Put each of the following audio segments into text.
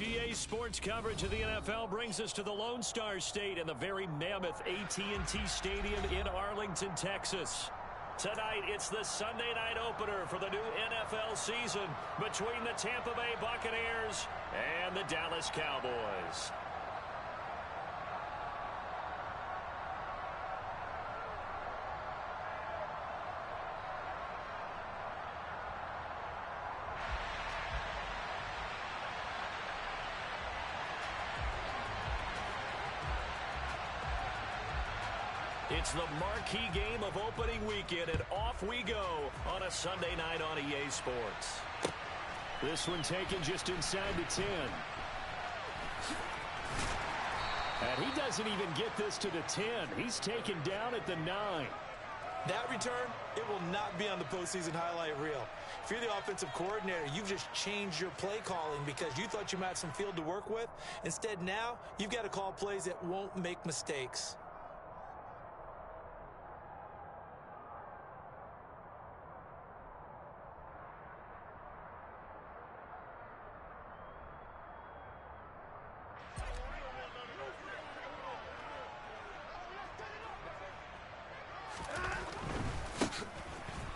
EA Sports coverage of the NFL brings us to the Lone Star State and the very mammoth AT&T Stadium in Arlington, Texas. Tonight, it's the Sunday night opener for the new NFL season between the Tampa Bay Buccaneers and the Dallas Cowboys. It's the marquee game of opening weekend, and off we go on a Sunday night on EA Sports. This one taken just inside the 10. And he doesn't even get this to the 10. He's taken down at the 9. That return, it will not be on the postseason highlight reel. If you're the offensive coordinator, you've just changed your play calling because you thought you might have some field to work with. Instead, now you've got to call plays that won't make mistakes.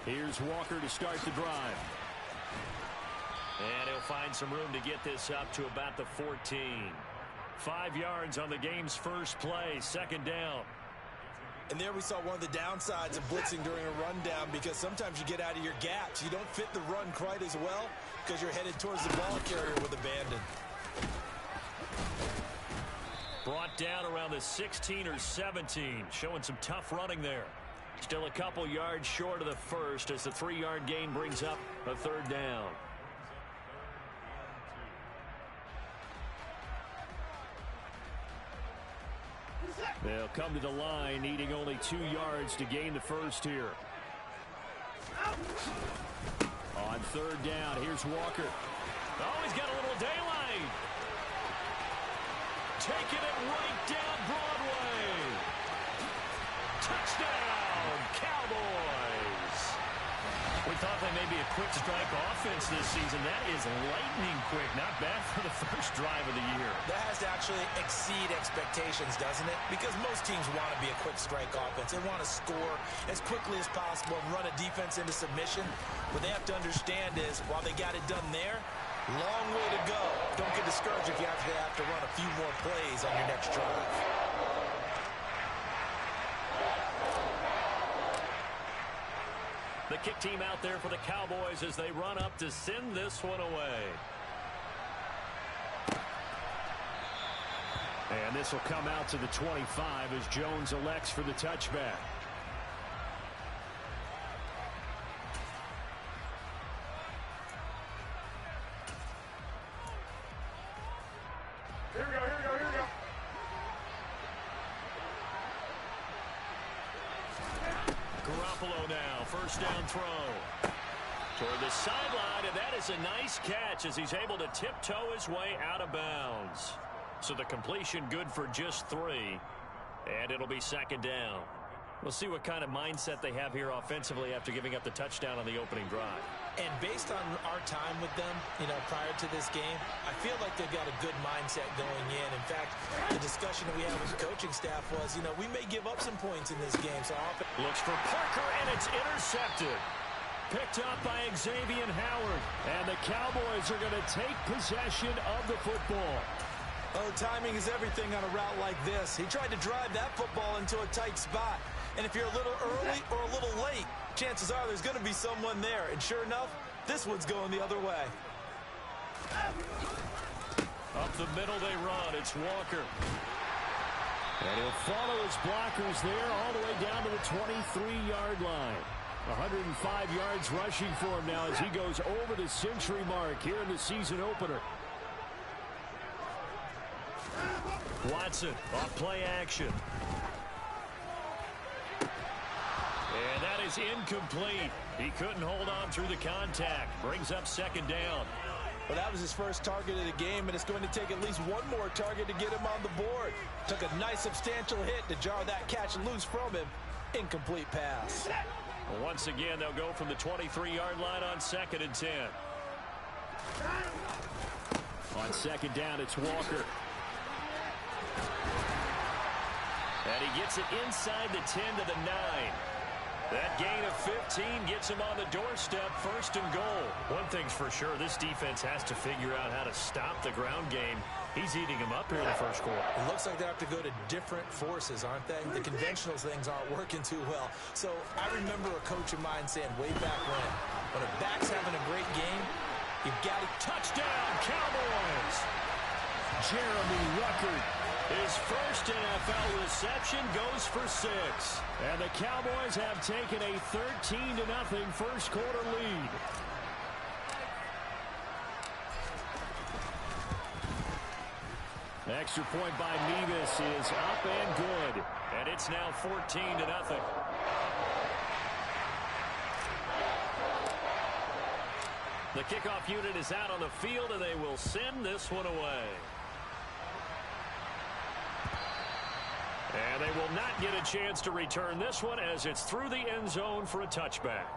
Here's Walker to start the drive. And he'll find some room to get this up to about the 14. 5 yards on the game's first play, second down. And there we saw one of the downsides of blitzing during a rundown because sometimes you get out of your gaps. You don't fit the run quite as well because you're headed towards the ball carrier with abandon. Brought down around the 16 or 17, showing some tough running there. Still a couple yards short of the first as the 3-yard gain brings up a third down. They'll come to the line, needing only 2 yards to gain the first here. On third down, here's Walker. Oh, he's got a little daylight. Taking it right down Broadway. Touchdown, Cowboys. We thought they may be a quick strike offense this season. That is lightning quick. Not bad for the first drive of the year. That has to actually exceed expectations, doesn't it? Because most teams want to be a quick strike offense. They want to score as quickly as possible and run a defense into submission. What they have to understand is, while they got it done there, long way to go. Don't get discouraged if you actually have to run a few more plays on your next drive. The kick team out there for the Cowboys as they run up to send this one away. And this will come out to the 25 as Jones elects for the touchback. Here we go, here we go, here we go. Garoppolo now, first down throw. Toward the sideline, and that is a nice catch as he's able to tiptoe his way out of bounds. So the completion good for just 3, and it'll be second down. We'll see what kind of mindset they have here offensively after giving up the touchdown on the opening drive. And based on our time with them, prior to this game, I feel like they've got a good mindset going in. In fact, the discussion that we had with the coaching staff was, we may give up some points in this game. So looks for Parker, and it's intercepted. Picked up by Xavier Howard. And the Cowboys are going to take possession of the football. Oh, timing is everything on a route like this. He tried to drive that football into a tight spot. And if you're a little early or a little late, chances are there's going to be someone there. And sure enough, this one's going the other way. Up the middle they run. It's Walker. And he'll follow his blockers there all the way down to the 23-yard line. 105 yards rushing for him now as he goes over the century mark here in the season opener. Watson off play action. And that is incomplete. He couldn't hold on through the contact. Brings up second down. Well, that was his first target of the game, and it's going to take at least one more target to get him on the board. Took a nice substantial hit to jar that catch loose from him. Incomplete pass. Well, once again, they'll go from the 23-yard line on second and 10. On second down, it's Walker. And he gets it inside the 10 to the 9. That gain of 15 gets him on the doorstep, first and goal. One thing's for sure, this defense has to figure out how to stop the ground game. He's eating him up here in the first quarter. It looks like they have to go to different forces, aren't they? The conventional things aren't working too well. So I remember a coach of mine saying way back when a back's having a great game, you've got to... Touchdown, Cowboys! Jeremy Ruckert. His first NFL reception goes for 6. And the Cowboys have taken a 13-0 first quarter lead. Extra point by Nevis is up and good. And it's now 14-0. The kickoff unit is out on the field, and they will send this one away. And they will not get a chance to return this one as it's through the end zone for a touchback.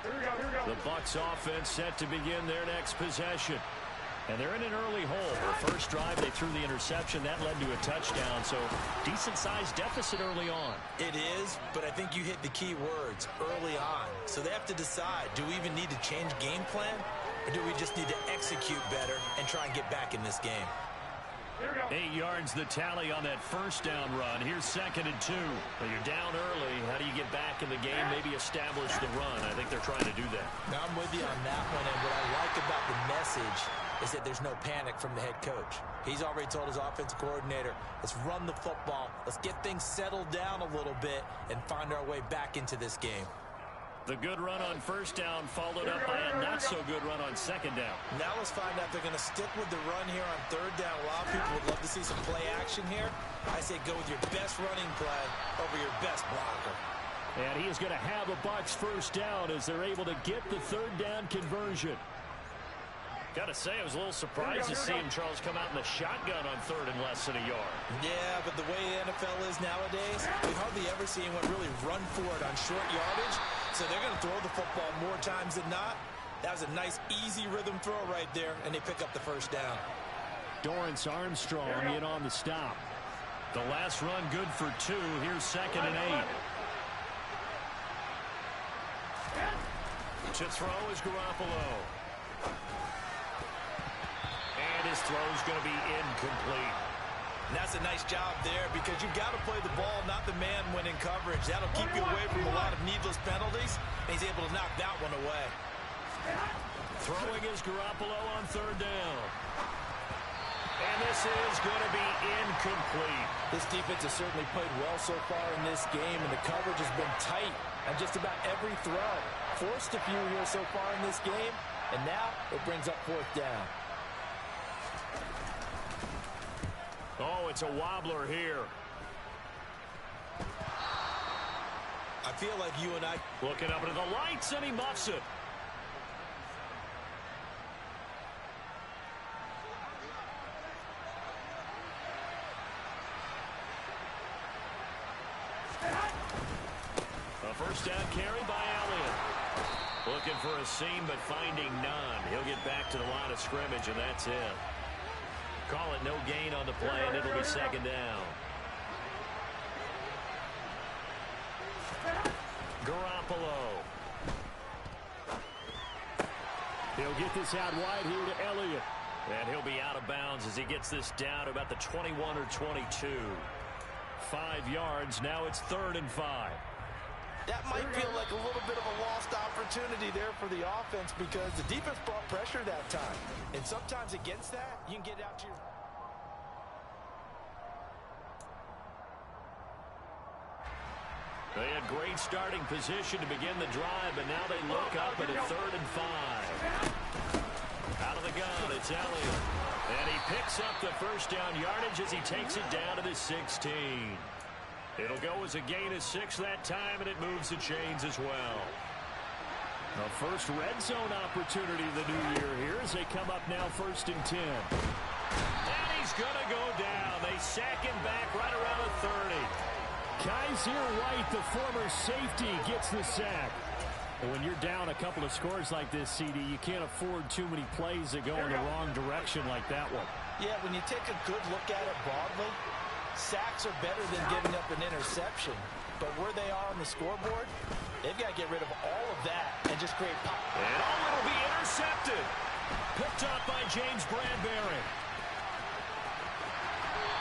Here we go. The Bucs offense set to begin their next possession. And they're in an early hole. Their first drive, they threw the interception. That led to a touchdown, so decent-sized deficit early on. It is, but I think you hit the key words, early on. So they have to decide, do we even need to change game plan? Or do we just need to execute better and try and get back in this game? 8 yards the tally on that first down run. Here's 2nd and 2. Well, you're down early. How do you get back in the game? Maybe establish the run. I think they're trying to do that. Now, I'm with you on that one, and what I like about the message is that there's no panic from the head coach. He's already told his offensive coordinator, let's run the football, let's get things settled down a little bit and find our way back into this game. The good run on first down followed up by a not-so-good run on second down. Now let's find out if they're going to stick with the run here on third down. A lot of people would love to see some play action here. I say go with your best running play over your best blocker. And he is going to have a Bucs first down as they're able to get the third down conversion. Got to say, I was a little surprised to see him, Charles, come out in the shotgun on third and less than a yard. Yeah, but the way the NFL is nowadays, we hardly ever see anyone really run for it on short yardage. So they're going to throw the football more times than not. That was a nice, easy rhythm throw right there, and they pick up the first down. Dorrance Armstrong in on the stop. The last run good for 2. Here's 2nd and 8. To throw is Garoppolo. And his throw is going to be incomplete. And that's a nice job there because you've got to play the ball, not the man when in coverage. That'll keep you away from a lot of needless penalties, and he's able to knock that one away. Throwing is Garoppolo on third down. And this is going to be incomplete. This defense has certainly played well so far in this game, and the coverage has been tight on just about every throw. Forced a few here so far in this game, and now it brings up fourth down. Oh, it's a wobbler here. I feel like you and I... Looking up into the lights, and he muffs it. A first down carry by Elliott. Looking for a seam, but finding none. He'll get back to the line of scrimmage, and that's it. Call it no gain on the play, and it'll be 2nd down. Garoppolo. He'll get this out wide here to Elliott. And he'll be out of bounds as he gets this down to about the 21 or 22. 5 yards. Now it's 3rd and 5. That might feel like a little bit of a lost opportunity there for the offense because the defense brought pressure that time. And sometimes against that, you can get out to your... They had great starting position to begin the drive, but now they look up at a 3rd and 5. Out of the gun, it's Elliott. And he picks up the first down yardage as he takes it down to the 16. It'll go as a gain of 6 that time, and it moves the chains as well. The first red zone opportunity of the new year here as they come up now 1st and 10. And he's going to go down. They sack him back right around the 30. Kaiser White, the former safety, gets the sack. When you're down a couple of scores like this, CD, you can't afford too many plays that go in the wrong direction like that one. Yeah, when you take a good look at it broadly, sacks are better than giving up an interception. But where they are on the scoreboard, they've got to get rid of all of that and just create pop. And it'll be intercepted. Picked up by James Bradbury.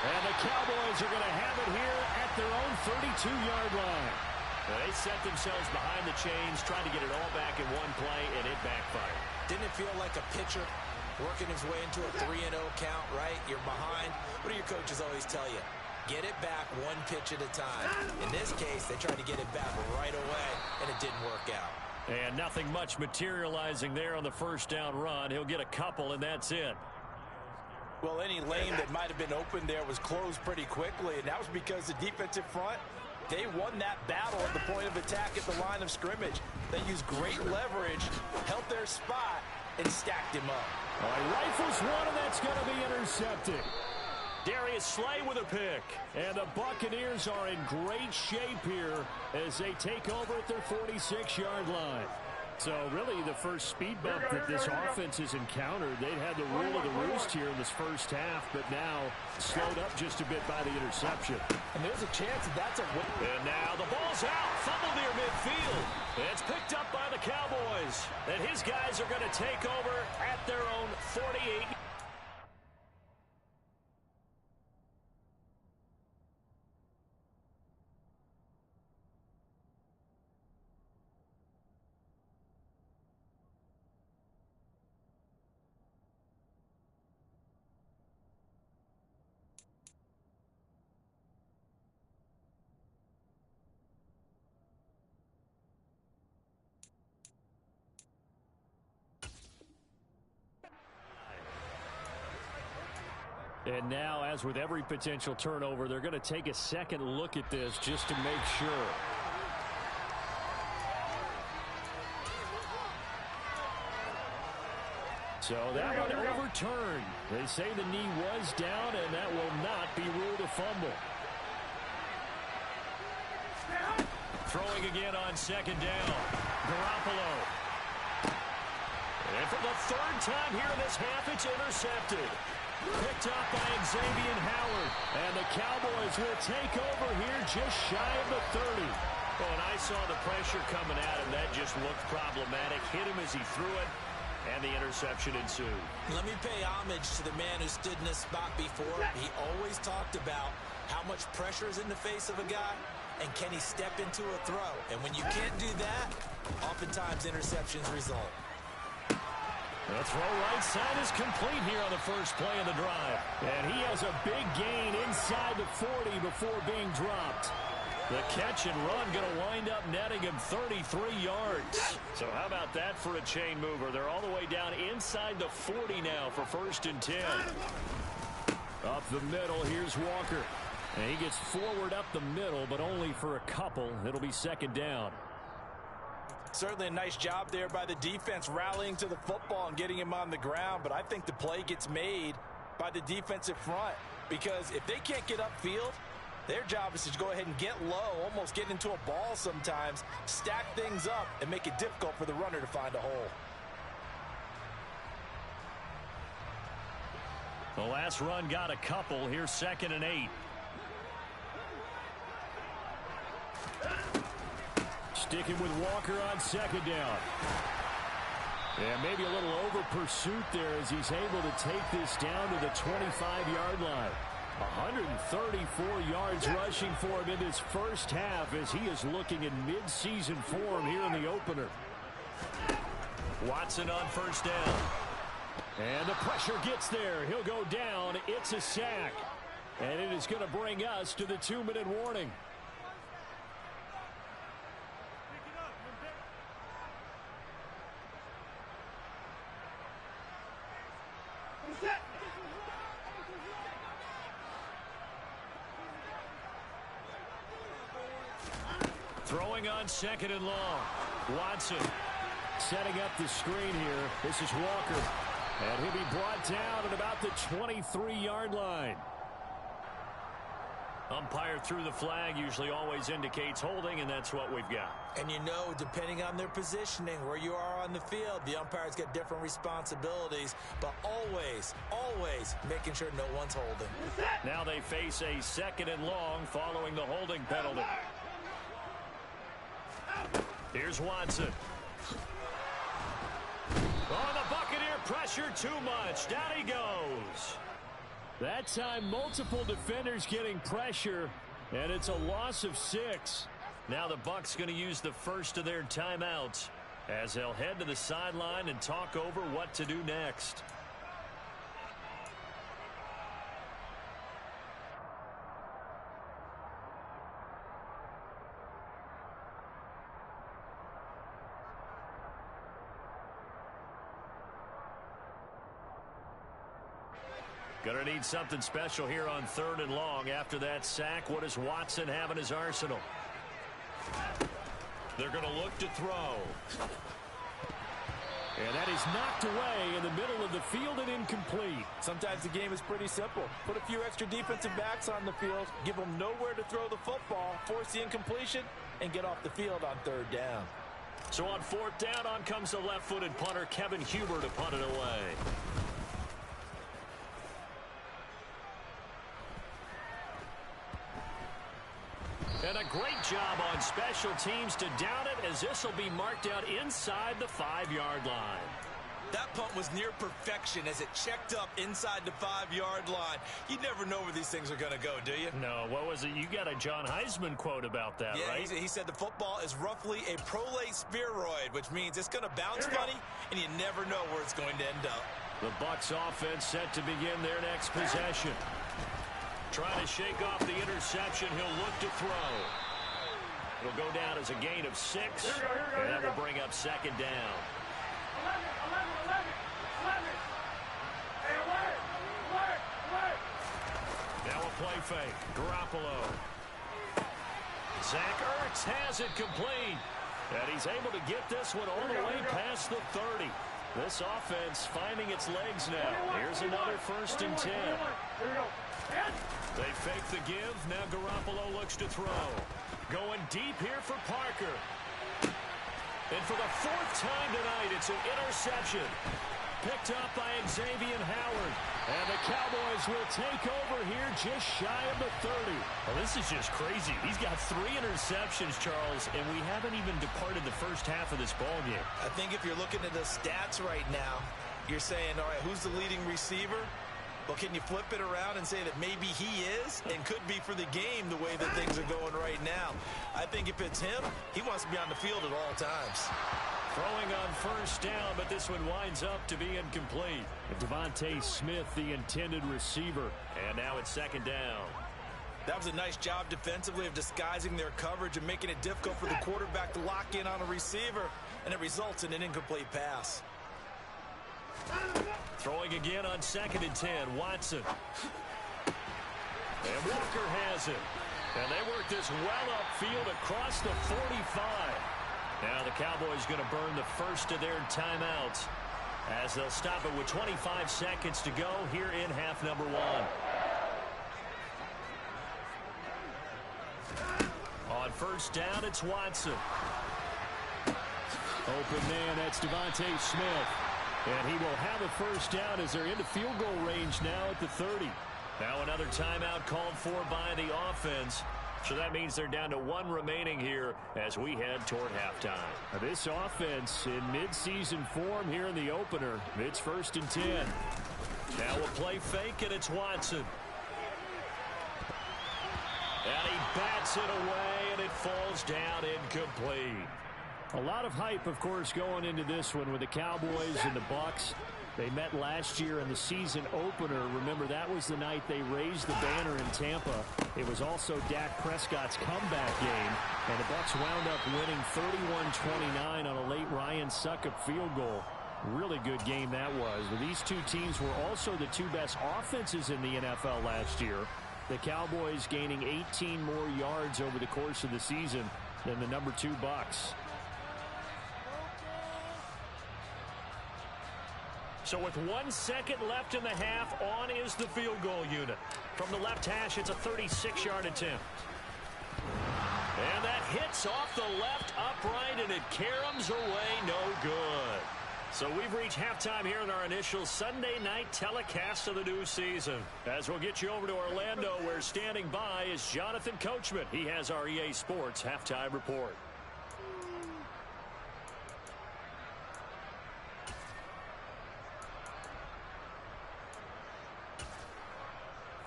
And the Cowboys are going to have it here at their own 32-yard line. They set themselves behind the chains, tried to get it all back in one play, and it backfired. Didn't it feel like a pitcher working his way into a 3-0 count, right? You're behind. What do your coaches always tell you? Get it back one pitch at a time. In this case, they tried to get it back right away, and it didn't work out. And nothing much materializing there on the first down run. He'll get a couple, and that's it. Well, any lane that might have been open there was closed pretty quickly, and that was because the defensive front, they won that battle at the point of attack at the line of scrimmage. They used great leverage, held their spot, and stacked him up. All right, rifles one, and that's going to be intercepted. Darius Slay with a pick. And the Buccaneers are in great shape here as they take over at their 46-yard line. So really the first speed bump that this offense has encountered, they'd had the rule of the roost here in this first half, but now slowed up just a bit by the interception. And there's a chance that that's a win. And now the ball's out. Fumble near midfield. It's picked up by the Cowboys. And his guys are going to take over at their own 48. And now, as with every potential turnover, they're going to take a second look at this just to make sure. So that one overturned. They say the knee was down, and that will not be ruled a fumble. Throwing again on second down. Garoppolo. And for the third time here in this half, it's intercepted. Picked up by Xavier Howard. And the Cowboys will take over here just shy of the 30. Oh, and I saw the pressure coming at him. That just looked problematic. Hit him as he threw it, and the interception ensued. Let me pay homage to the man who stood in this spot before. He always talked about how much pressure is in the face of a guy, and can he step into a throw. And when you can't do that, oftentimes interceptions result. The throw right side is complete here on the first play of the drive. And he has a big gain inside the 40 before being dropped. The catch and run going to wind up netting him 33 yards. So how about that for a chain mover? They're all the way down inside the 40 now for 1st and 10. Up the middle, here's Walker. And he gets forward up the middle, but only for a couple. It'll be 2nd down. Certainly a nice job there by the defense rallying to the football and getting him on the ground. But I think the play gets made by the defensive front, because if they can't get upfield, their job is to go ahead and get low, almost get into a ball sometimes, stack things up, and make it difficult for the runner to find a hole. The last run got a couple. Here's 2nd and 8. Sticking with Walker on 2nd down. And maybe a little over pursuit there as he's able to take this down to the 25-yard line. 134 yards rushing for him in this first half as he is looking in mid-season form here in the opener. Watson on 1st down. And the pressure gets there. He'll go down. It's a sack. And it is going to bring us to the 2-minute warning. Throwing on 2nd and long. Watson setting up the screen here. This is Walker. And he'll be brought down at about the 23-yard line. Umpire threw the flag, usually always indicates holding, and that's what we've got. And you know, depending on their positioning, where you are on the field, the umpires get different responsibilities, but always, always making sure no one's holding. Now they face a 2nd and long following the holding penalty. Here's Watson. Oh, the Buccaneer pressure too much. Down he goes. That time, multiple defenders getting pressure, and it's a loss of 6. Now the Bucs going to use the first of their timeouts as they'll head to the sideline and talk over what to do next. Going to need something special here on 3rd and long. After that sack, what does Watson have in his arsenal? They're going to look to throw. And that is knocked away in the middle of the field and incomplete. Sometimes the game is pretty simple. Put a few extra defensive backs on the field, give them nowhere to throw the football, force the incompletion, and get off the field on 3rd down. So on 4th down, on comes the left-footed punter, Kevin Huber, to punt it away. And a great job on special teams to down it, as this will be marked out inside the 5-yard line. That punt was near perfection as it checked up inside the 5-yard line. You never know where these things are going to go, do you? No, what was it? You got a John Heisman quote about that, yeah, right? He said the football is roughly a prolate spheroid, which means it's going to bounce funny, and you never know where it's going to end up. The Bucs offense set to begin their next possession. Trying to shake off the interception. He'll look to throw. It'll go down as a gain of 6, and that will bring up 2nd down. 11. Hey, away. Now a play fake. Garoppolo. Zach Ertz has it complete. And he's able to get this one all the way past the 30. This offense finding its legs now. Here's another 1st and 10. They fake the give. Now Garoppolo looks to throw. Going deep here for Parker. And for the 4th time tonight, it's an interception. Picked up by Xavier Howard. And the Cowboys will take over here just shy of the 30. Well, this is just crazy. He's got 3 interceptions, Charles, and we haven't even departed the first half of this ballgame. I think if you're looking at the stats right now, you're saying, all right, who's the leading receiver? Well, can you flip it around and say that maybe he is and could be for the game the way that things are going right now? I think if it's him, he wants to be on the field at all times. Throwing on 1st down, but this one winds up to be incomplete. Devontae Smith, the intended receiver. And now it's 2nd down. That was a nice job defensively of disguising their coverage and making it difficult for the quarterback to lock in on a receiver, and it results in an incomplete pass. Throwing again on 2nd and 10, Watson. And Walker has it. And they work this well upfield across the 45. Now the Cowboys going to burn the first of their timeouts as they'll stop it with 25 seconds to go here in half number 1. On 1st down, it's Watson. Open man, that's Devontae Smith. And he will have a 1st down as they're into field goal range now at the 30. Now another timeout called for by the offense. So that means they're down to 1 remaining here as we head toward halftime. This offense in midseason form here in the opener. It's 1st and 10. Now a play fake, and it's Watson. And he bats it away, and it falls down incomplete. A lot of hype, of course, going into this one with the Cowboys and the Bucs. They met last year in the season opener. Remember, that was the night they raised the banner in Tampa. It was also Dak Prescott's comeback game, and the Bucs wound up winning 31-29 on a late Ryan Succop field goal. Really good game that was. But these two teams were also the 2 best offenses in the NFL last year. The Cowboys gaining 18 more yards over the course of the season than the number 2 Bucs. So with 1 second left in the half, on is the field goal unit. From the left hash, it's a 36-yard attempt. And that hits off the left upright, and it caroms away no good. So we've reached halftime here in our initial Sunday night telecast of the new season. As we'll get you over to Orlando, where standing by is Jonathan Coachman. He has our EA Sports halftime report.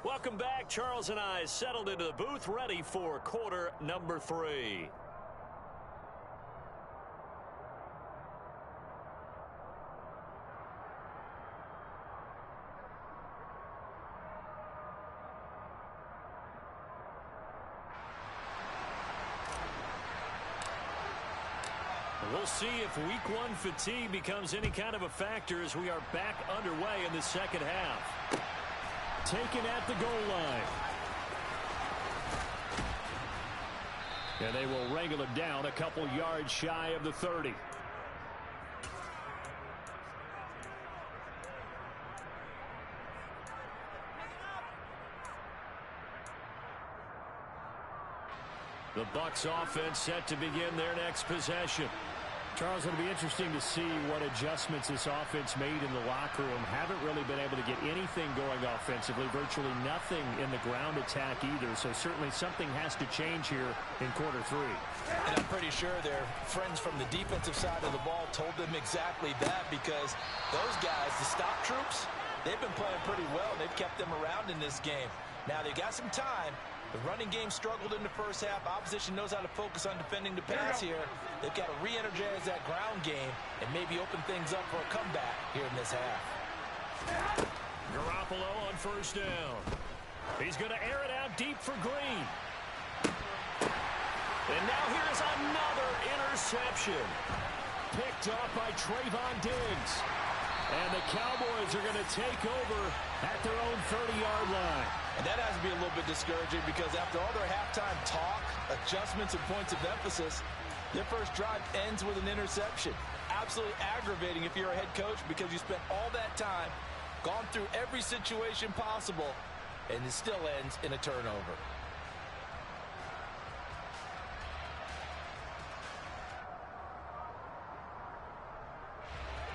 Welcome back. Charles and I settled into the booth, ready for quarter number 3. We'll see if week 1 fatigue becomes any kind of a factor as we are back underway in the second half. Taken at the goal line. And they will wrangle him down a couple yards shy of the 30. The Bucs offense set to begin their next possession. Charles, it'll be interesting to see what adjustments this offense made in the locker room. Haven't really been able to get anything going offensively. Virtually nothing in the ground attack either. So certainly something has to change here in quarter 3. And I'm pretty sure their friends from the defensive side of the ball told them exactly that, because those guys, the stop troops, they've been playing pretty well. They've kept them around in this game. Now they've got some time. The running game struggled in the first half. Opposition knows how to focus on defending the pass here. They've got to re-energize that ground game and maybe open things up for a comeback here in this half. Garoppolo on first down. He's going to air it out deep for Green. And now here's another interception. Picked up by Trayvon Diggs. And the Cowboys are going to take over at their own 30-yard line. And that has to be a little bit discouraging, because after all their halftime talk, adjustments, and points of emphasis, their first drive ends with an interception. Absolutely aggravating if you're a head coach, because you spent all that time, gone through every situation possible, and it still ends in a turnover.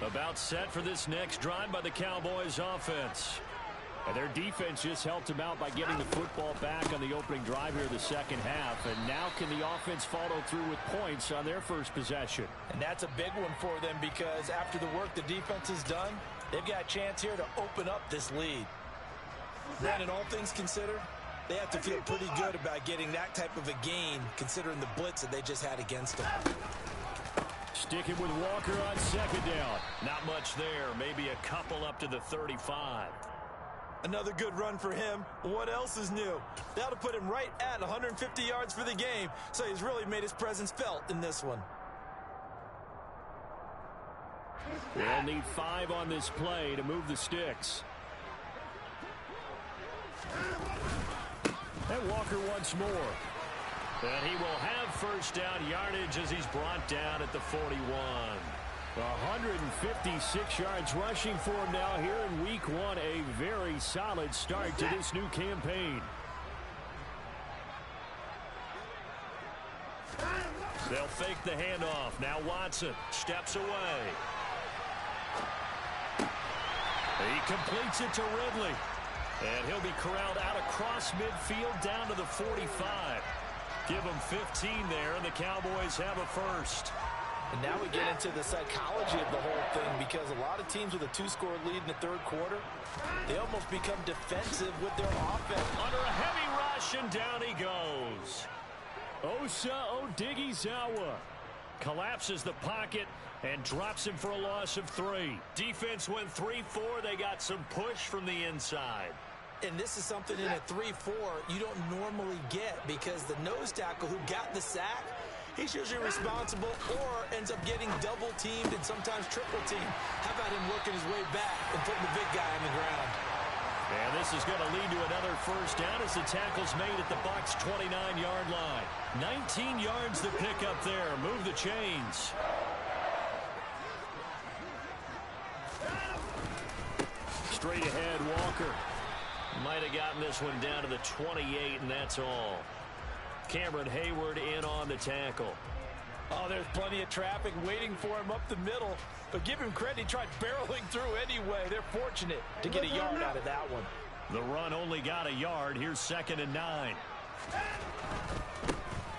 About set for this next drive by the Cowboys offense. And their defense just helped them out by getting the football back on the opening drive here in the second half. And now can the offense follow through with points on their first possession? And that's a big one for them, because after the work the defense has done, they've got a chance here to open up this lead. Then, in all things considered, they have to feel pretty good about getting that type of a gain, considering the blitz that they just had against them. Sticking with Walker on second down. Not much there. Maybe a couple up to the 35. Another good run for him. What else is new? That'll put him right at 150 yards for the game, so he's really made his presence felt in this one. They'll need 5 on this play to move the sticks. And Walker once more. And he will have first down yardage as he's brought down at the 41. 156 yards rushing for him now here in week 1. A very solid start to this new campaign. They'll fake the handoff. Now Watson steps away. He completes it to Ridley. And he'll be corralled out across midfield down to the 45. Give them 15 there, and the Cowboys have a first. And now we get into the psychology of the whole thing, because a lot of teams with a 2-score lead in the third quarter, they almost become defensive with their offense. Under a heavy rush, and down he goes. Osa Odighizuwa collapses the pocket and drops him for a loss of 3. Defense went 3-4. They got some push from the inside. And this is something in a 3-4 you don't normally get, because the nose tackle who got the sack, he's usually responsible or ends up getting double-teamed and sometimes triple-teamed. How about him working his way back and putting the big guy on the ground? And this is going to lead to another first down as the tackle's made at the Bucs' 29-yard line. 19 yards to pick up there. Move the chains. Straight ahead, Walker. Might have gotten this one down to the 28, and that's all. Cameron Hayward in on the tackle. Oh, there's plenty of traffic waiting for him up the middle. But give him credit, he tried barreling through anyway. They're fortunate to get a yard out of that one. The run only got a yard. Here's 2nd and 9.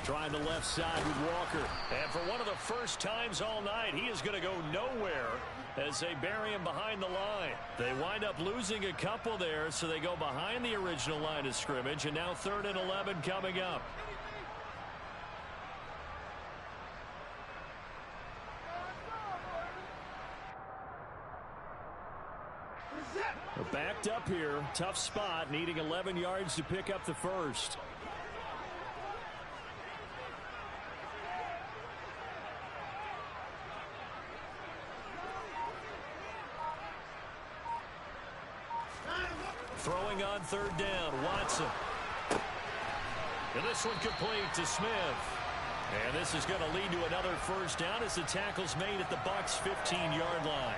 Trying the left side with Walker. And for one of the first times all night, he is going to go nowhere as they bury him behind the line. They wind up losing a couple there, so they go behind the original line of scrimmage. And now 3rd and 11 coming up. We're backed up here. Tough spot, needing 11 yards to pick up the first. Throwing on 3rd down, Watson. And this one complete to Smith. And this is going to lead to another first down as the tackle's made at the Bucs' 15-yard line.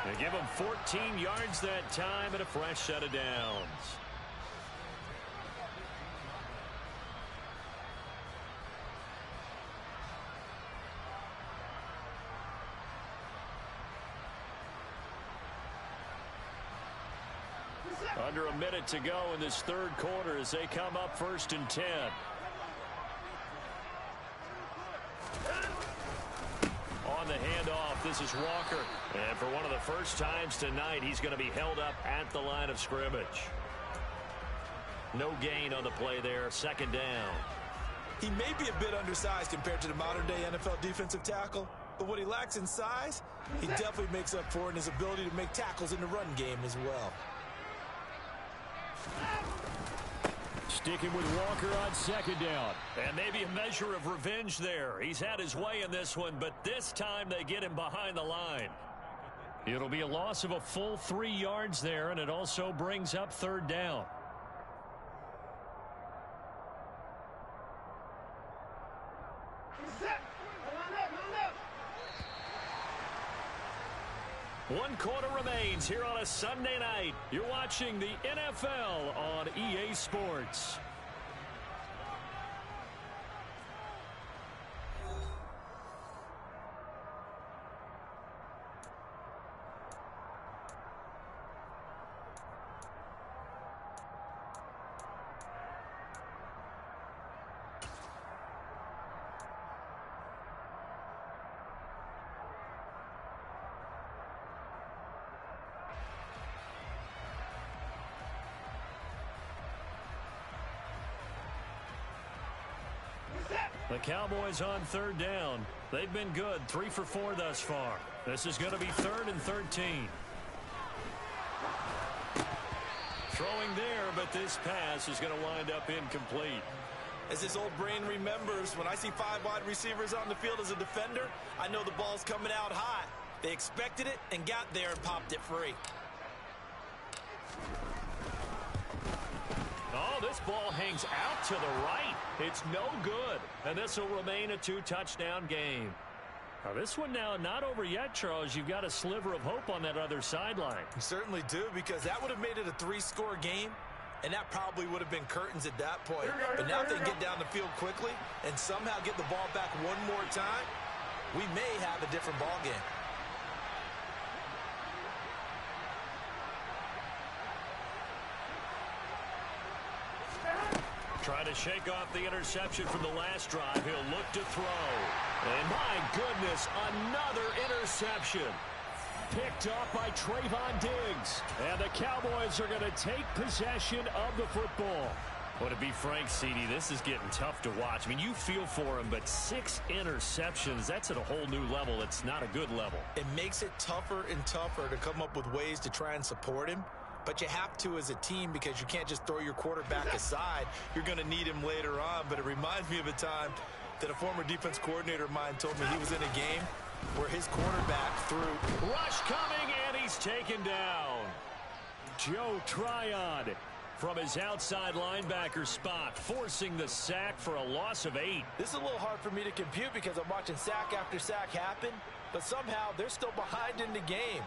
They give him 14 yards that time and a fresh set of downs. Under a minute to go in this 3rd quarter as they come up 1st and 10. On the handoff, this is Walker. And for one of the first times tonight, he's going to be held up at the line of scrimmage. No gain on the play there, 2nd down. He may be a bit undersized compared to the modern-day NFL defensive tackle, but what he lacks in size, he definitely makes up for in his ability to make tackles in the run game as well. Sticking with Walker on 2nd down. And maybe a measure of revenge there. He's had his way in this one, but this time they get him behind the line. It'll be a loss of a full 3 yards there, and it also brings up 3rd down. One quarter remains here on a Sunday night. You're watching the NFL on EA Sports. The Cowboys on 3rd down. They've been good, 3 for 4 thus far. This is going to be 3rd and 13. Throwing there, but this pass is going to wind up incomplete. As his old brain remembers, when I see 5 wide receivers on the field as a defender, I know the ball's coming out high. They expected it and got there and popped it free. Oh, this ball hangs out to the right. It's no good. And this will remain a 2-touchdown game. Now, this one now not over yet, Charles. You've got a sliver of hope on that other sideline. You certainly do, because that would have made it a 3-score game, and that probably would have been curtains at that point. But now if they get down the field quickly and somehow get the ball back one more time, we may have a different ball game. Trying to shake off the interception from the last drive. He'll look to throw. And my goodness, another interception. Picked off by Trayvon Diggs. And the Cowboys are going to take possession of the football. Well, to be frank, CD, this is getting tough to watch. I mean, you feel for him, but 6 interceptions, that's at a whole new level. It's not a good level. It makes it tougher and tougher to come up with ways to try and support him. But you have to as a team, because you can't just throw your quarterback aside. You're going to need him later on. But it reminds me of a time that a former defense coordinator of mine told me he was in a game where his quarterback threw. Rush coming, and he's taken down. Joe Tryon from his outside linebacker spot, forcing the sack for a loss of 8. This is a little hard for me to compute because I'm watching sack after sack happen, but somehow they're still behind in the game.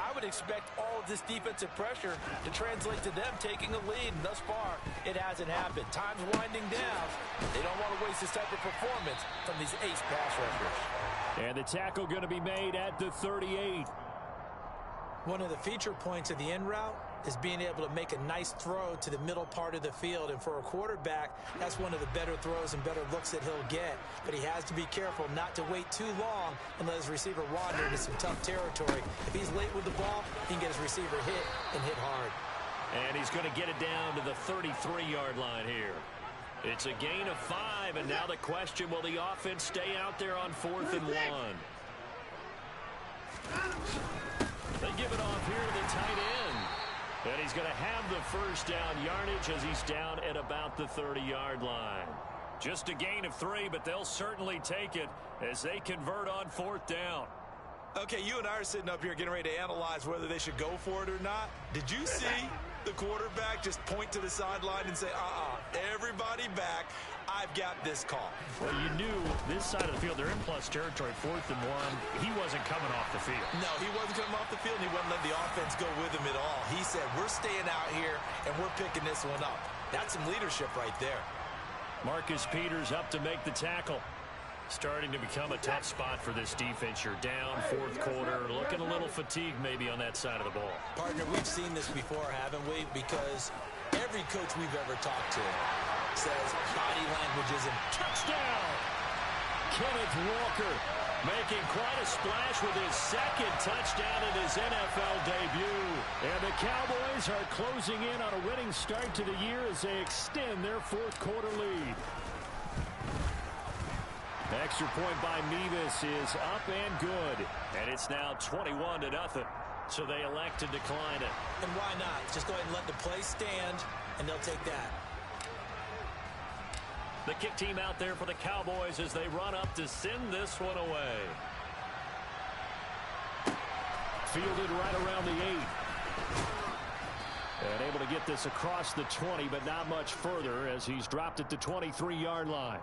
I would expect all of this defensive pressure to translate to them taking a lead. And thus far, it hasn't happened. Time's winding down. They don't want to waste this type of performance from these ace pass rushers. And the tackle going to be made at the 38. One of the feature points of the in route is being able to make a nice throw to the middle part of the field. And for a quarterback, that's one of the better throws and better looks that he'll get. But he has to be careful not to wait too long and let his receiver wander into some tough territory. If he's late with the ball, he can get his receiver hit and hit hard. And he's going to get it down to the 33-yard line here. It's a gain of 5, and now the question, will the offense stay out there on 4th and 1? They give it off here to the tight end. And he's going to have the first down yardage as he's down at about the 30-yard line. Just a gain of 3, but they'll certainly take it as they convert on 4th down. Okay, you and I are sitting up here getting ready to analyze whether they should go for it or not. Did you see the quarterback just point to the sideline and say, everybody back, I've got this call? Well, you knew this side of the field, they're in plus territory, 4th and 1. He wasn't coming off the field. No, he wasn't coming off the field, and he wasn't letting the offense go with him at all. He said, we're staying out here, and we're picking this one up. That's some leadership right there. Marcus Peters up to make the tackle. Starting to become a tough spot for this defense. You're down 4th quarter, looking a little fatigued maybe on that side of the ball. Partner, we've seen this before, haven't we? Because every coach we've ever talked to says body language isn't. Touchdown! Kenneth Walker making quite a splash with his 2nd touchdown in his NFL debut. And the Cowboys are closing in on a winning start to the year as they extend their 4th quarter lead. Extra point by Mevis is up and good. And it's now 21-0. So they elect to decline it. And why not? Just go ahead and let the play stand, and they'll take that. The kick team out there for the Cowboys as they run up to send this one away. Fielded right around the 8. And able to get this across the 20, but not much further as he's dropped at the 23-yard line.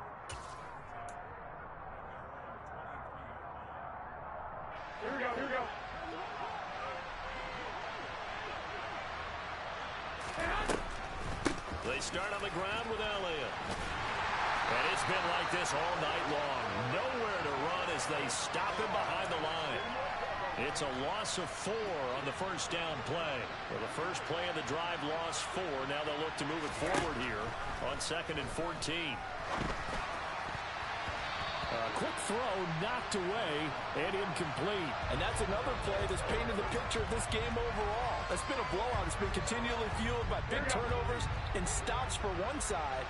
Here we go, here we go. They start on the ground with Elliott. And it's been like this all night long. Nowhere to run as they stop him behind the line. It's a loss of 4 on the first down play. Well, the first play of the drive lost 4. Now they'll look to move it forward here on 2nd and 14. Quick throw knocked away and incomplete. And that's another play that's painted the picture of this game overall. It's been a blowout. It's been continually fueled by big turnovers and stops for one side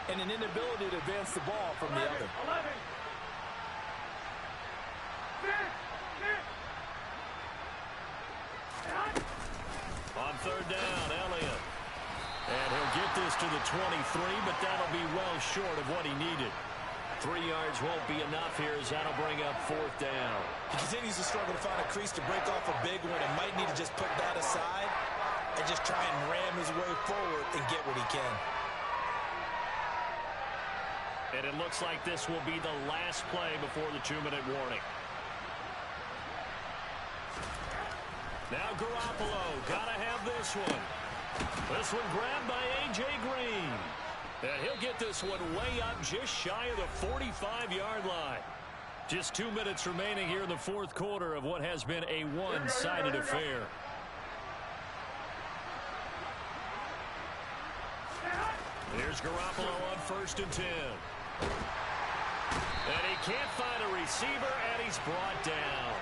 and an inability to advance the ball from the other. 11. On 3rd down, Elliott. And he'll get this to the 23, but that'll be well short of what he needed. 3 yards won't be enough here as that'll bring up 4th down. He continues to struggle to find a crease to break off a big one and might need to just put that aside and just try and ram his way forward and get what he can. And it looks like this will be the last play before the 2-minute warning. Now Garoppolo, gotta have this one. This one grabbed by A.J. Green. And he'll get this one way up just shy of the 45-yard line. Just 2 minutes remaining here in the 4th quarter of what has been a one-sided affair. Here's Garoppolo on 1st and 10. And he can't find a receiver, and he's brought down.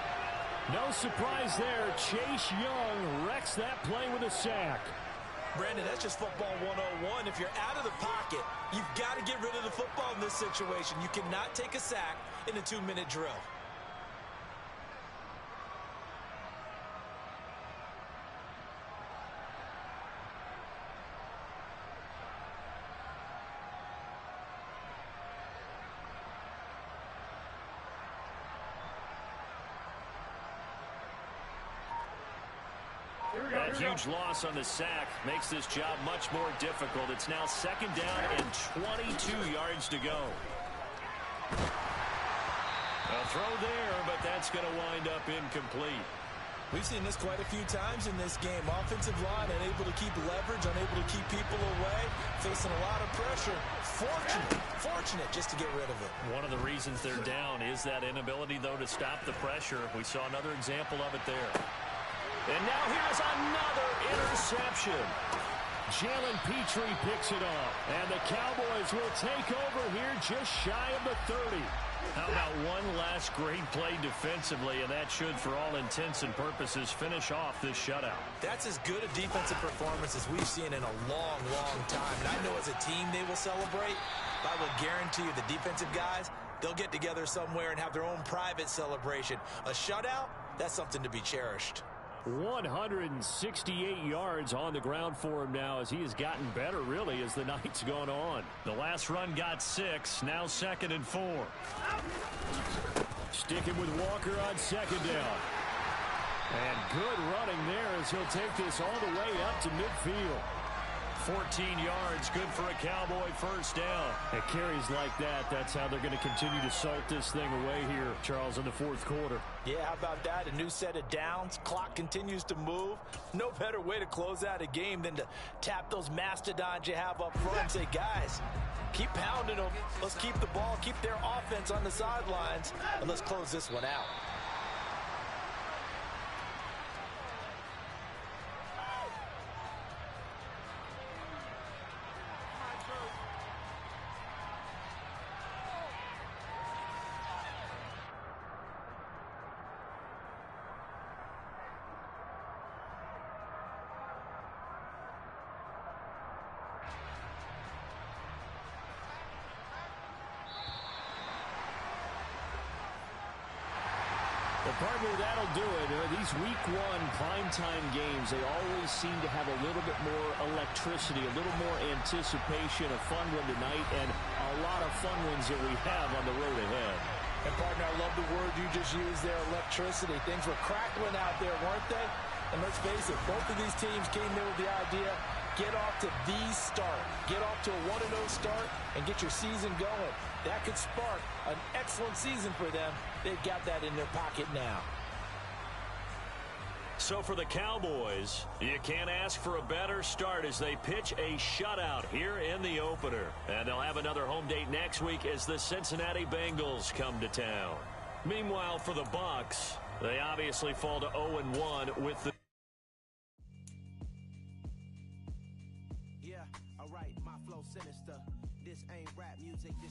No surprise there. Chase Young wrecks that play with a sack. Brandon, that's just football 101. If you're out of the pocket, you've got to get rid of the football in this situation. You cannot take a sack in a 2-minute drill. That huge loss on the sack makes this job much more difficult. It's now 2nd down and 22 yards to go. A throw there, but that's going to wind up incomplete. We've seen this quite a few times in this game. Offensive line unable to keep leverage, unable to keep people away, facing a lot of pressure. Fortunate just to get rid of it. One of the reasons they're down is that inability, though, to stop the pressure. We saw another example of it there. And now here's another interception. Jalen Petrie picks it up, and the Cowboys will take over here just shy of the 30. How about one last great play defensively, and that should, for all intents and purposes, finish off this shutout. That's as good a defensive performance as we've seen in a long, long time. And I know as a team they will celebrate, but I will guarantee you the defensive guys, they'll get together somewhere and have their own private celebration. A shutout, that's something to be cherished. 168 yards on the ground for him now as he has gotten better, really, as the night's gone on. The last run got 6, now 2nd and 4. Sticking with Walker on 2nd down. And good running there as he'll take this all the way up to midfield. 14 yards, good for a Cowboy first down. It carries like that. That's how they're going to continue to salt this thing away here, Charles, in the 4th quarter. Yeah, how about that? A new set of downs. Clock continues to move. No better way to close out a game than to tap those mastodons you have up front and say, guys, keep pounding them. Let's keep the ball, keep their offense on the sidelines, and let's close this one out. Partner, that'll do it. These week 1 primetime games, they always seem to have a little bit more electricity, a little more anticipation, a fun one tonight, and a lot of fun ones that we have on the road ahead. And, partner, I love the word you just used there, electricity. Things were crackling out there, weren't they? And let's face it, both of these teams came in with the idea, get off to the start. Get off to a 1-0 start and get your season going. That could spark an excellent season for them. They've got that in their pocket now. So for the Cowboys, you can't ask for a better start as they pitch a shutout here in the opener. And they'll have another home date next week as the Cincinnati Bengals come to town. Meanwhile, for the Bucs, they obviously fall to 0-1 with the